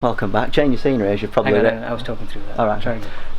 Welcome back. Change of scenery, as you've probably... Hang on, I was talking through that. Alright.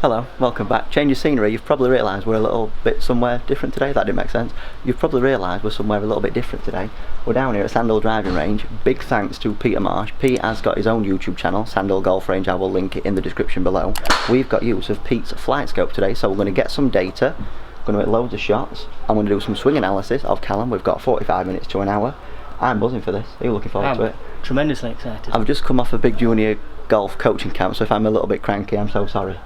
Hello, welcome back. Change of scenery, you've probably realised we're a little bit somewhere different today. That didn't make sense. You've probably realised we're somewhere a little bit different today. We're down here at Sandal Driving Range. Big thanks to Peter Marsh. Pete has got his own YouTube channel, Sandal Golf Range. I will link it in the description below. We've got use of Pete's flight scope today, so we're going to get some data. We're going to make loads of shots. I'm going to do some swing analysis of Callum. We've got 45 minutes to an hour. I'm buzzing for this. Are you looking forward to it? Tremendously excited. I've just come off a big junior golf coaching camp, so if I'm a little bit cranky, I'm so sorry.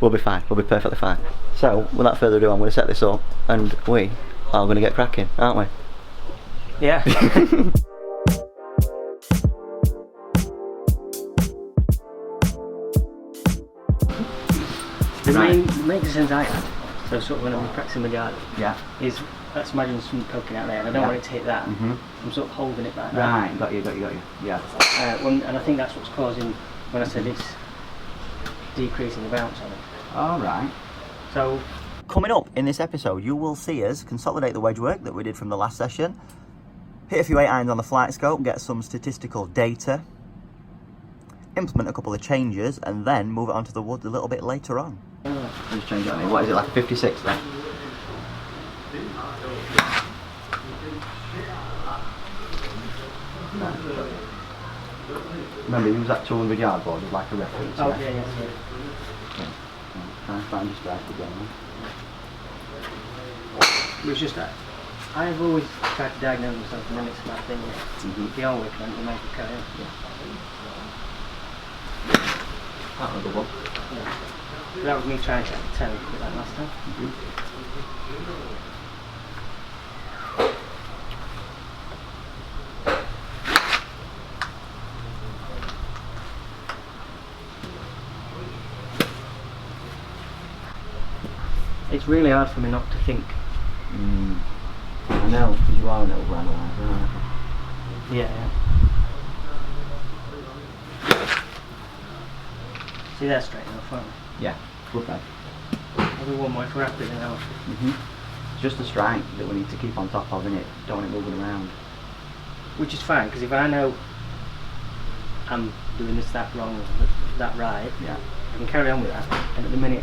We'll be fine, we'll be perfectly fine. So, without further ado, I'm going to set this up and we are going to get cracking, aren't we? Yeah. The main concerns I had, so sort of when I'm practicing my garden, is let's imagine something poking out there, and I don't want it to hit that. I'm sort of holding it back now. Right, got you. Yeah. And I think that's what's causing, when I said it's decreasing the bounce on it. Alright. So, coming up in this episode, you will see us consolidate the wedge work that we did from the last session, hit a few 8-irons on the flight scope, get some statistical data, implement a couple of changes, and then move it onto the woods a little bit later on. Just change it on me. What is it, like a 56 then? Remember, use that 200 yard board as like a reference. oh yeah. Try and find your strike again. It's just that I've always tried to diagnose myself, and then it's about thing that the only way to make it carry on. That was a one. Yeah. That was me trying to tell you that last time. It's really hard for me not to think. I know, because you are an overanalyzer, aren't you? Yeah. See, they're straight enough, aren't they? Yeah, good then. I'll do one more if we're happy then now. It's just the strike that we need to keep on top of, innit? Don't want it moving around. Which is fine, because if I know I'm doing this, that wrong, or that right, I can carry on with that. And at the minute,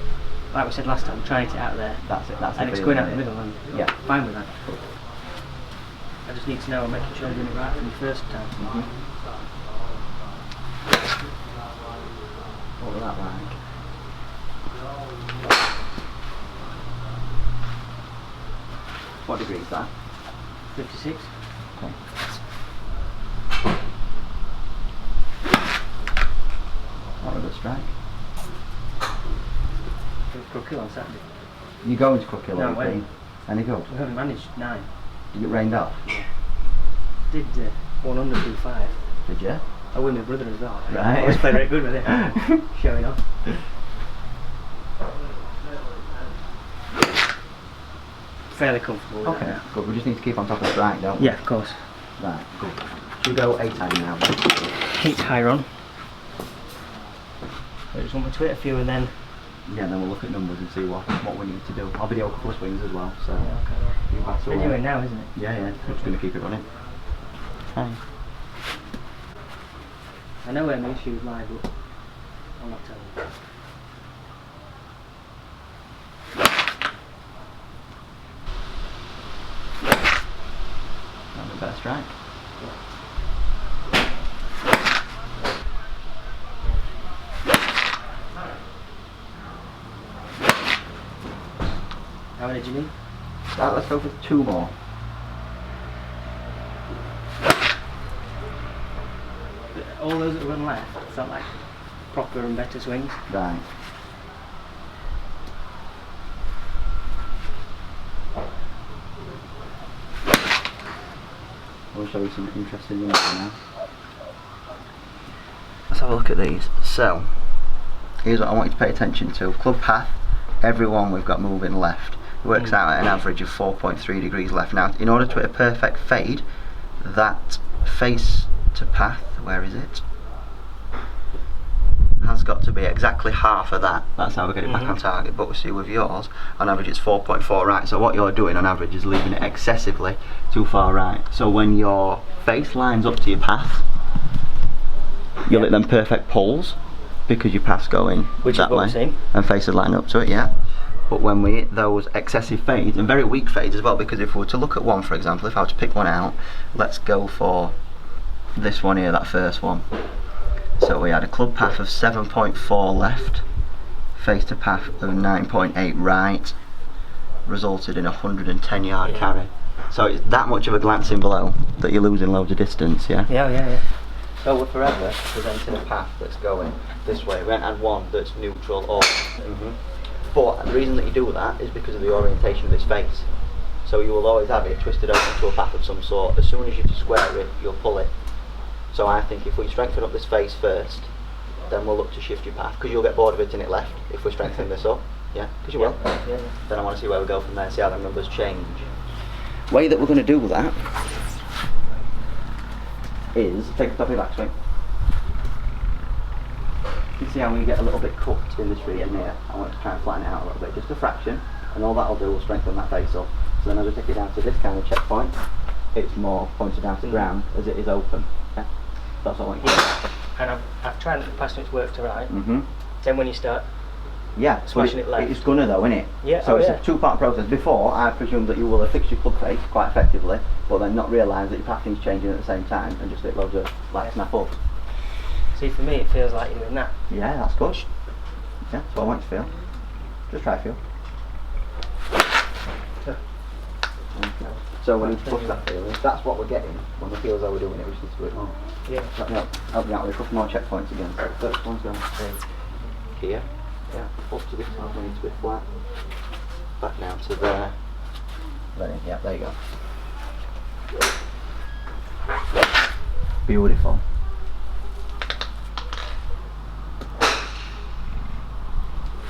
like we said last time, I'm trying it out there. That's it, and it's going out the middle, and yeah, fine with that. I just need to know I'm making sure I'm doing it right from the first time. What was that like? What degree is that? 56. Okay. That was a good strike. It was Crook Hill on Saturday. You going to Crook Hill? No, wait. Any good? We only managed 9. Did it get rained off? Yeah. Did 100 do 5. Did you? I win my brother as well. Right. I always play very good with it. Showing off. Fairly comfortable with Okay, that. good. We just need to keep on top of the strike, don't we? Yeah, of course. Right, good. Should we go 8-iron now? 8 higher on. I just want me to hit a few and then... Yeah, then we'll look at numbers and see what we need to do. I'll video a couple of swings as well, so... Yeah, okay. That's We're doing now, isn't it? Yeah, we're just going to keep it running. Hi. I know where my issues lie, but I'm not telling you. That'll be a better strike. How many do you need? Let's go for 2 more. All those that run left felt like proper and better swings. Right. I'll show you some interesting numbers now. Let's have a look at these. So, here's what I want you to pay attention to. Club path, everyone we've got moving left. It works out at an average of 4.3 degrees left. Now, in order to hit a perfect fade, that face to path, where is it? Has got to be exactly half of that. That's how we get it back on target. But we see with yours, on average it's 4.4 right. So what you're doing on average is leaving it excessively too far right. So when your face lines up to your path, you'll hit them perfect pulls because your path's going Which that is what way we've seen. and faces line up to it, yeah. But when we hit those excessive fades, and very weak fades as well, because if we were to look at one, for example, if I were to pick one out, let's go for this one here, that first one. So we had a club path of 7.4 left, face to path of 9.8 right, resulted in a 110 yard carry. So it's that much of a glancing below that you're losing loads of distance, yeah? Yeah. So we're forever presenting a path that's going this way. We haven't had one that's neutral or... But the reason that you do that is because of the orientation of this face. So you will always have it twisted open to a path of some sort. As soon as you square it, you'll pull it. So I think if we strengthen up this face first, then we'll look to shift your path, because you'll get bored of hitting it left if we strengthen this up. Yeah, because you will. Yeah. Then I want to see where we go from there, see how the numbers change. Way that we're going to do that is take the top of your backswing. You see how we get a little bit cut in this region here? I want to try and flatten it out a little bit, just a fraction, and all that'll do will strengthen that face up. So then as we take it down to this kind of checkpoint, it's more pointed down to the ground as it is open. Yeah? That's all I want you to do. And I've tried it in the past and it's worked alright. Mm-hmm. Then when you start smashing it left. It's gonna though, isn't it? Yeah. So it's a two-part process. Before, I presumed that you will have fixed your club face quite effectively, but then not realise that your pathing's changing at the same time and just hit loads of like snap ups. See, for me it feels like you're doing that. Yeah, that's good. Yeah, that's what I want you to feel. Just try feel. So we need to push that feeling. That's what we're getting when we feel as though we're doing it. We just need to do it more. Yeah. Help me out with a couple more checkpoints again. So first one's going here. Yeah. Up to this side, we need to be flat. Back down to there. Then, yeah, there you go. Beautiful.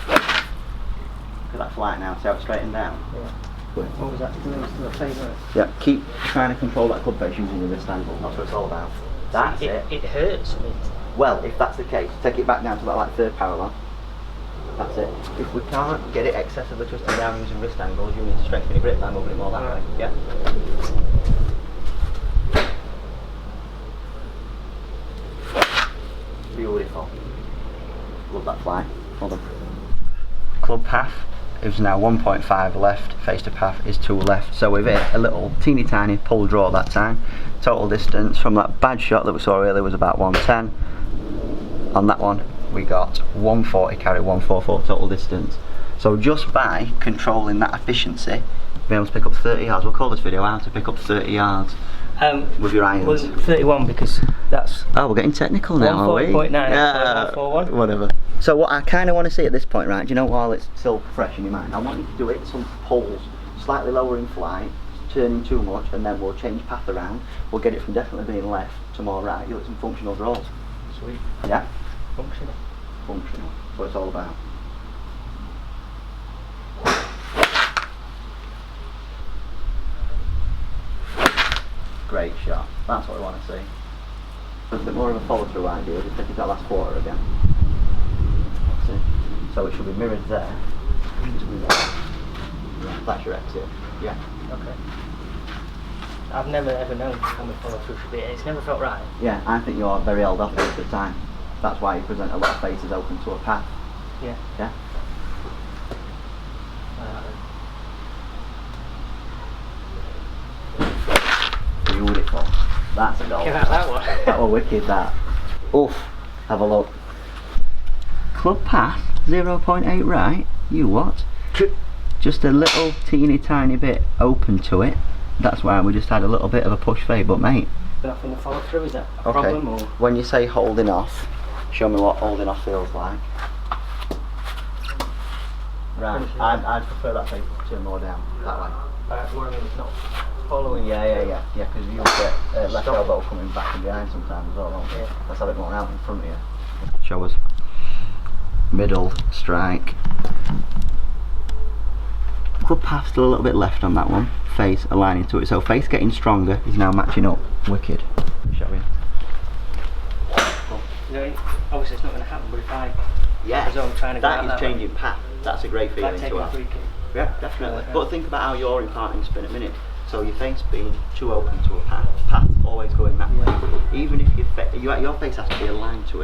Look at that flight now, see how it's straightened down? Yeah. What was that? The favourite? Yeah, keep trying to control that club face using your wrist angle. That's what it's all about. That's it. It hurts me. Well, if that's the case, take it back down to that like third parallel. That's it. If we can't get it excessively twisted down using wrist angles, you need to strengthen your grip by moving it more that way. Yeah. Beautiful. Love that fly. Hold on. Club path is now 1.5 left, face to path is 2 left. So we've hit a little teeny tiny pull draw that time. Total distance from that bad shot that we saw earlier was about 110. On that one we got 140 carry, 144 total distance. So just by controlling that efficiency, be able to pick up 30 yards. We'll call this video how to pick up 30 yards with your irons. Well, 31 because that's... Oh, we're getting technical now, are we? 140.9, yeah, 141. Whatever. So what I kind of want to see at this point, right, do you know, while it's still fresh in your mind, I want you to do it some pulls, slightly lower in flight, turning too much, and then we'll change path around. We'll get it from definitely being left to more right. You'll get some functional draws. Sweet. Yeah? Functional. Functional. That's what it's all about. Great shot. That's what we want to see. A bit more of a follow through idea, just take it to that last quarter again. That's it. So it should be mirrored there. Yeah, that's your exit. Yeah. Okay. I've never ever known how my follow through should be. It's never felt right. Yeah, I think you're very held up at the time. That's why you present a lot of faces open to a path. Yeah. Yeah? Beautiful. That's a goal. Give out that one. That was wicked, that. Oof. Have a look. Club path, 0.8 right. You what? Just a little teeny tiny bit open to it. That's why we just had a little bit of a push fade, but mate. Nothing to follow through, is that a problem? Or? When you say holding off, show me what holding off feels like. Right, I'd prefer that fade to turn more down, that way. What I mean is not following. Yeah, because you get left elbow coming back and behind sometimes as well, don't you? Let's have it more out in front of you. Show us. Middle, strike. Club path still a little bit left on that one. Face aligning to it. So face getting stronger is now matching up. Wicked. Shall we? You know, obviously it's not going to happen, but if I... Yeah, I'm trying to that is changing path. That's a great feeling to have. Yeah, definitely. Yeah. But think about how you're imparting spin at minute. So your face being too open to a path always going that way. Even if your face has to be aligned to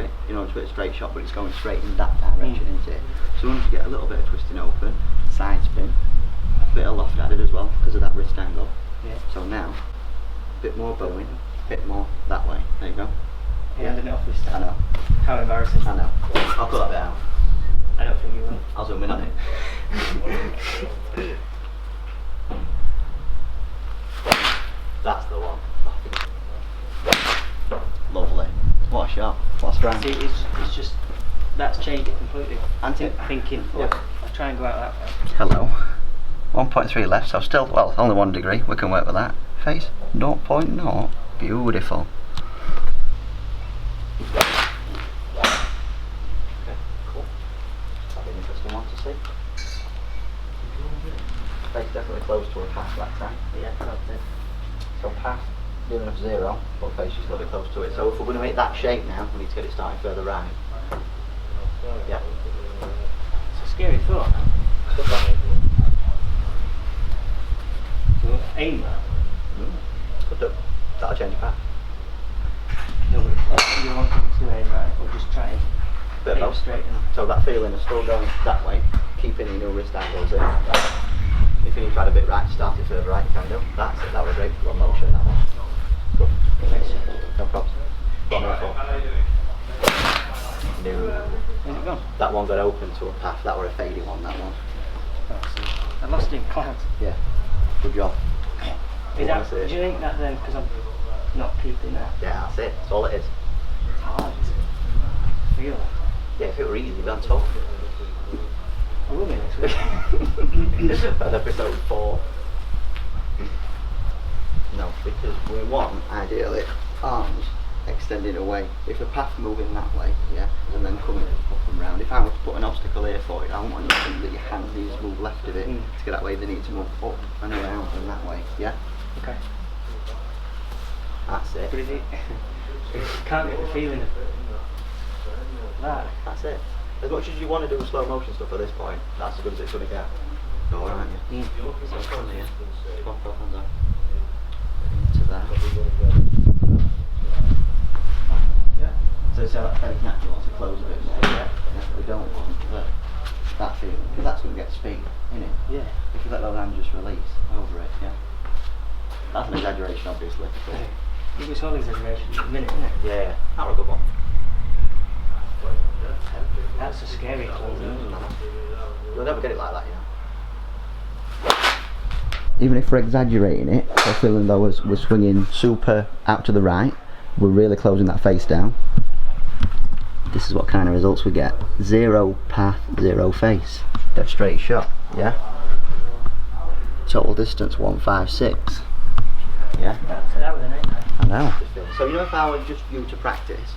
bit of straight shot, but it's going straight in that direction, isn't it? So once you get a little bit of twisting open, side spin, a bit of loft added as well because of that wrist angle. Yeah. So now, a bit more bowing, a bit more that way. There you go. Yeah, ending it off this time. I know. How embarrassing. I know. I'll cut that bit out. I don't think you will. I'll zoom in on it. That's the one. Lovely. What a shot. What a strike. See, it's just, that's changed it completely. Anti. Thinking, Yeah. I'll try and go out that way. Hello. 1.3 left, so still, well, only 1 degree. We can work with that. Face 0.0. Beautiful. Okay, cool. That'll be an interesting one to see. Face definitely close to a pass that time. Yeah, that's it. So pass near enough 0, but face is a little bit close to it. So if we're going to make that shape now, we need to get it started further right. Yeah. It's a scary thought. Good one. So aim that. Good do. That'll change your path. No, but you want to aim right, or just try and Bit of aim both. straight and So that feeling is still going that way, keeping your wrist angles in. If you need to add a bit right, start it further right, you can do. That's it, that was a great one motion, that one. Good. No props. Got no fault. No. where's it gone? That one got open to a path, that were a fading one, that one. I lost it in clouds. Yeah. Good job. Do you think that then, because I'm not keeping that? Yeah, that's it. That's all it is. It's hard. Feel that. Yeah, if it were easy, we'd be on top. I will be next week. That's episode 4. No, because we want, ideally, arms extending away. If the path moving that way, yeah, and then coming up and round. If I were to put an obstacle here for you, I don't want you to think that your hand needs to move left of it. To get that way, they need to move up and around and that way, yeah? Okay. That's it. But is it? You can't get the feeling of that. That's it. As much as you want to do slow motion stuff at this point, that's as good as it's going to get. Go on, aren't you? So come on here. Come on, both hands up. To that. Yeah. So see how that face naturally wants to close a bit more. Yeah. We don't want that feeling, because that's going to get speed, isn't it? Yeah. If you let those hands just release over it, yeah. That's an exaggeration, obviously. But It was all exaggeration in a minute, isn't it? yeah, that was a good one. That's a scary close, isn't it? You'll never get it like that, you know. Even if we're exaggerating it, we're feeling though we're swinging super out to the right, we're really closing that face down. This is what kind of results we get. 0 path, 0 face. Dead straight shot, yeah? Total distance 156. Yeah? That was an 8. I know. So you know, if I were just you to practice,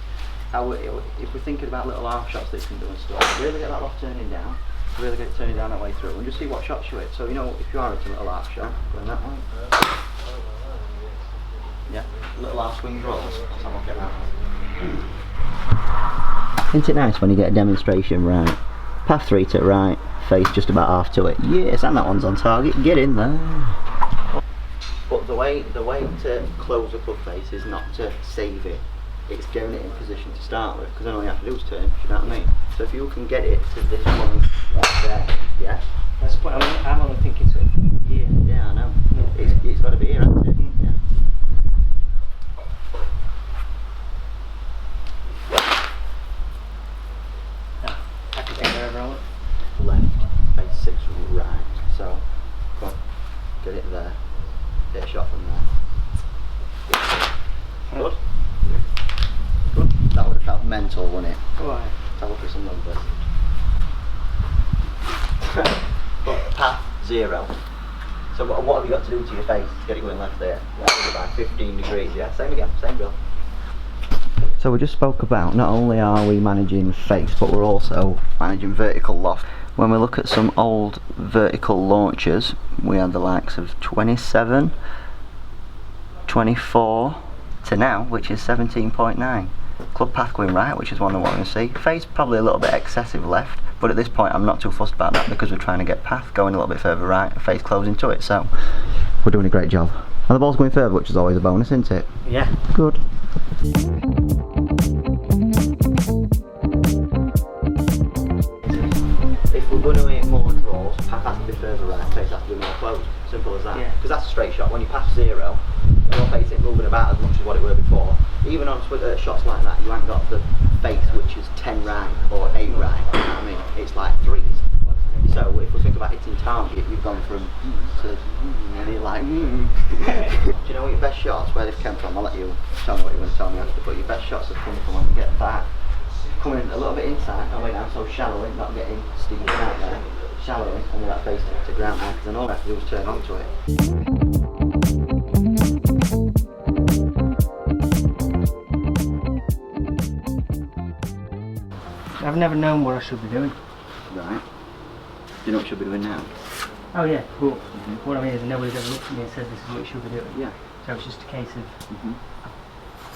if we're thinking about little arm shots that you can do and stuff, really get that loft turning down, really get it turning down that way through, and just see what shots you hit. So you know, if you are hitting a little arm shot, going that way. Yeah, little arm swing rolls. Let's have a look at that. Isn't it nice when you get a demonstration right? Path 3 to the right, face just about half to it. Yes, and that one's on target. Get in there. But the way to close a club face is not to save it. It's getting it in position to start with, because then all you have to do is turn, do you know what I mean? So if you can get it to this point right there, yeah? That's the point, I'm only thinking sort of here. Yeah, I know. It's got to be here, hasn't it? Yeah. I can take wherever I want. Left, face 6 right. So, come on, get it there. Get a shot from there. Good. Good. That would have felt mental, wouldn't it? Why? Let's have a look at some numbers. But path 0. So what have you got to do to your face to get it going left there? Yeah, about 15 degrees, yeah? Same again, same drill. So we just spoke about not only are we managing face, but we're also managing vertical loft. When we look at some old vertical launchers, we had the likes of 27, 24 to now, which is 17.9. Club path going right, which is one I want to see. Face probably a little bit excessive left, but at this point I'm not too fussed about that because we're trying to get path going a little bit further right and face closing to it, so we're doing a great job. And the ball's going further, which is always a bonus, isn't it? Yeah. Good. that. Yeah. Because that's a straight shot. When you pass 0, your face ain't moving about as much as what it were before. Even on shots like that, you ain't got the face which is 10 right or 8 right. You know what I mean? It's like 3s. So if we think about hitting target, you've gone from to and you're like, Do you know what your best shots, where they've come from? I'll let you tell me what you want to tell me after, but your best shots have come from when we get back, coming a little bit inside, not way down, so shallowing, not getting steep out there, shallowing, and with that face to ground there, because then all I have to do is turn onto it. I've never known what I should be doing. Right. Do you know what you should be doing now? Oh yeah, but what I mean is nobody's ever looked at me and said this is what you should be doing. Yeah. So it's just a case of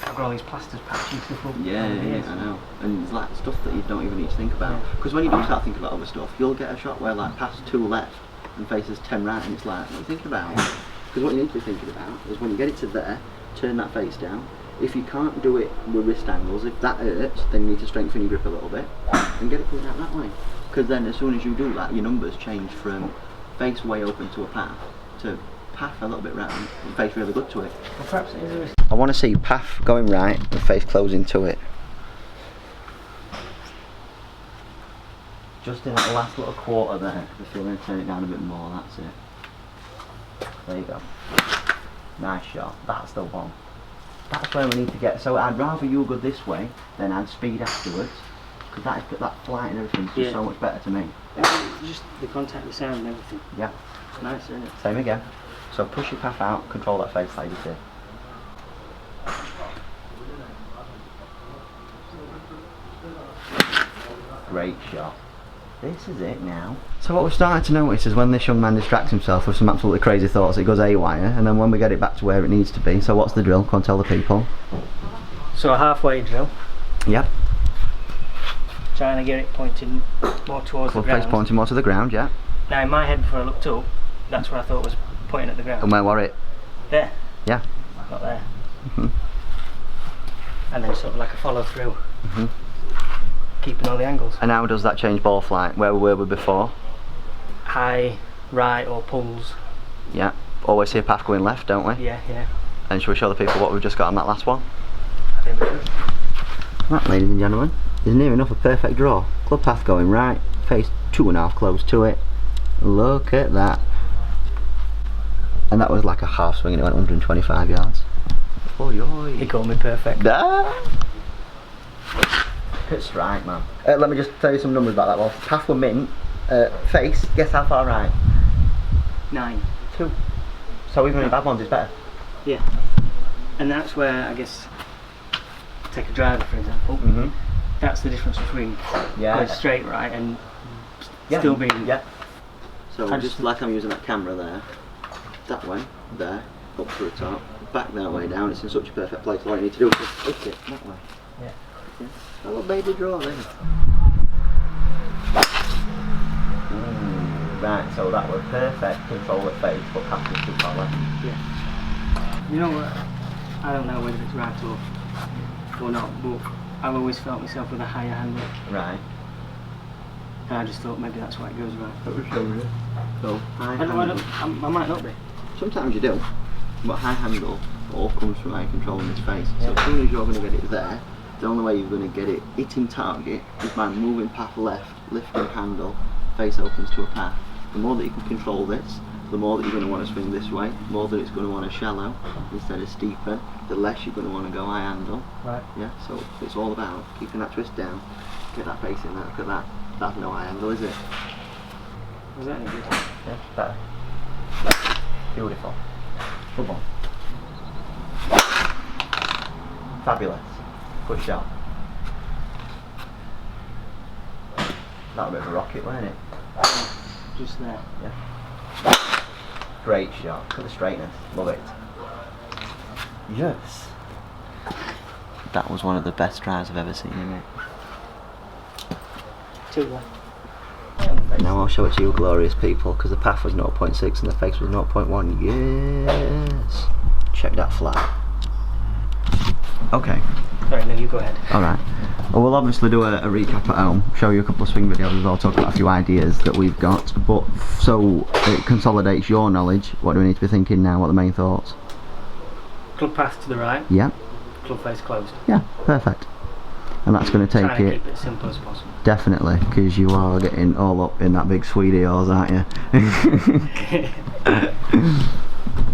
I've got all these plasters patching stuff up. Yeah, I know. And it's like stuff that you don't even need to think about. Because when you do start thinking about other stuff, you'll get a shot where like past 2 left and faces 10 right, and it's like, what are you thinking about? Because what you need to be thinking about is when you get it to there, turn that face down. If you can't do it with wrist angles, if that hurts, then you need to strengthen your grip a little bit and get it coming out that way. Because then as soon as you do that, your numbers change from face way open to a path to path a little bit round and face really good to it. Well, perhaps it is a risk. I want to see path going right and face closing to it. Just in that last little quarter there, if you're going to turn it down a bit more, that's it. There you go. Nice shot, that's the one. That's where we need to get, so I'd rather you go this way than add speed afterwards, because that flight and everything's just so much better to me. Just the contact, the sound and everything. Yeah. It's nice, isn't it? Same again. So push your path out, control that face like you did. Great shot. This is it now. So what we're starting to notice is when this young man distracts himself with some absolutely crazy thoughts, it goes haywire, and then when we get it back to where it needs to be. So what's the drill? Go and tell the people. So a halfway drill. Yep. Trying to get it pointing more towards the ground. Face pointing more to the ground, yeah. Now in my head before I looked up, that's where I thought was pointing at the ground. And where were it? There. Yeah. Not there. And then sort of like a follow through. Keeping all the angles. And how does that change ball flight? Where were we before? High, right or pulls. Yeah. Always see a path going left, don't we? Yeah, yeah. And shall we show the people what we've just got on that last one? I think we should. That, ladies and gentlemen, is near enough a perfect draw. Club path going right, face 2.5 close to it. Look at that. And that was like a half swing and it went 125 yards. Oi, oi. He called me perfect. Good strike, man. Let me just tell you some numbers about that one. Path were mint. Face, guess how far right? 9. 2. So even in bad ones, it's better. Yeah. And that's where I guess, take a driver for example. That's the difference between going straight right and still being. Yeah. So just like I'm using that camera there, that way, there, up to the top, back that way down. It's in such a perfect place. All you need to do is just lift it that way. Yeah. A little baby draw there. Right, so that was perfect control at face, but pass was too far left. Yeah. You know what? I don't know whether it's right or not, but I've always felt myself with a higher handle. Right. And I just thought maybe that's why it goes right. That was so good. So high handle. I might not be. Sometimes you do, but high handle all comes from eye controlling his face. So as soon as you're going to get it there, the only way you're going to get it hitting target is by moving path left, lifting handle, face opens to a path. The more that you can control this, the more that you're going to want to swing this way, the more that it's going to want to shallow instead of steeper, the less you're going to want to go high handle. Right. Yeah, so it's all about keeping that twist down, get that face in there, look at that. That's no high handle, is it? Was that any good? Yeah, better. Beautiful. Come on. Fabulous. Good shot. That was a bit of a rocket, wasn't it? Just there. Yeah. Great shot. Look at the straightness. Love it. Yes. That was one of the best drives I've ever seen in it. 2-1. Now I'll show it to you glorious people, because the path was 0.6 and the face was 0.1. Yes. Check that flat. Okay. Sorry, no, you go ahead. Alright. Well, we'll obviously do a recap at home, show you a couple of swing videos as well, talk about a few ideas that we've got, but so it consolidates your knowledge, what do we need to be thinking now, what are the main thoughts? Club path to the right. Yeah. Club face closed. Yeah, perfect. And that's going to take Trying to it... keep it as simple as possible. Definitely, because you are getting all up in that big Swede of yours, aren't you?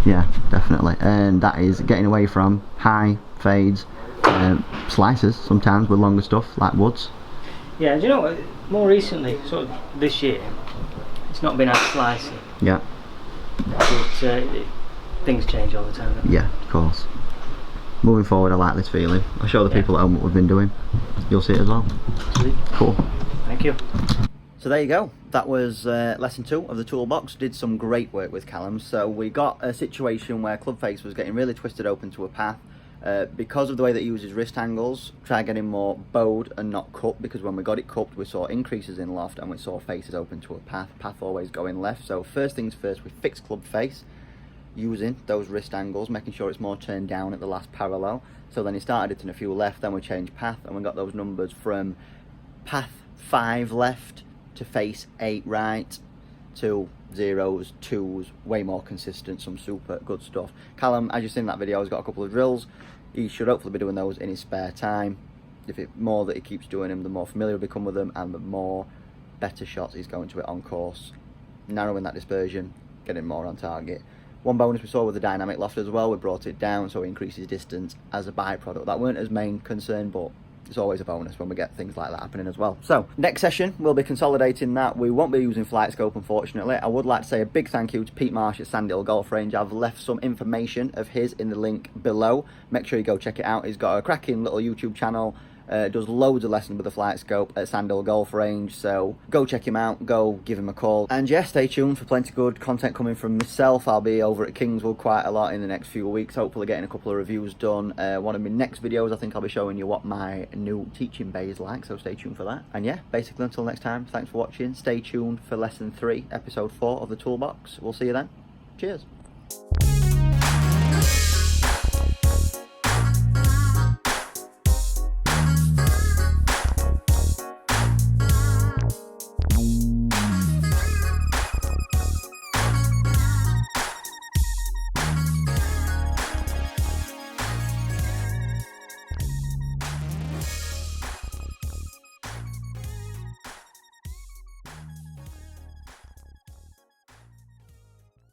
Yeah, definitely. And that is getting away from high fades, slices sometimes with longer stuff like woods. Yeah, do you know what? More recently, sort of this year, it's not been as slicey. Yeah. But things change all the time. Don't they? Yeah, of course. Moving forward, I like this feeling. I'll show the people at home what we've been doing. You'll see it as well. Sweet. Cool. Thank you. So there you go. That was lesson 2 of the toolbox. Did some great work with Callum. So we got a situation where club face was getting really twisted open to a path. Because of the way that he uses wrist angles, try getting more bowed and not cupped, because when we got it cupped we saw increases in loft and we saw faces open to a path always going left. So first things first, we fixed club face using those wrist angles, making sure it's more turned down at the last parallel. So then he started it in a few left, then we changed path and we got those numbers from path 5 left to face 8 right to 0s, 2s, way more consistent, some super good stuff. Callum, as you've seen in that video, has got a couple of drills. He should hopefully be doing those in his spare time. If it more that he keeps doing them, the more familiar he'll become with them and the more better shots he's going to it on course. Narrowing that dispersion, getting more on target. One bonus we saw with the dynamic loft as well, we brought it down so it increases distance as a byproduct. That weren't his main concern, but it's always a bonus when we get things like that happening as well. So next session we'll be consolidating that. We won't be using flight scope, unfortunately. I would like to say a big thank you to Pete Marsh at Sandhill Golf Range. I've left some information of his in the link below. Make sure you go check it out. He's got a cracking little YouTube channel. Does loads of lessons with the flight scope at Sandhill Golf Range, so go check him out, go give him a call. And yeah, stay tuned for plenty of good content coming from myself. I'll be over at Kingswood quite a lot in the next few weeks, hopefully getting a couple of reviews done. One of my next videos, I think I'll be showing you what my new teaching bay is like, so stay tuned for that. And yeah, basically until next time, thanks for watching. Stay tuned for lesson 3, episode 4 of the toolbox. We'll see you then. Cheers.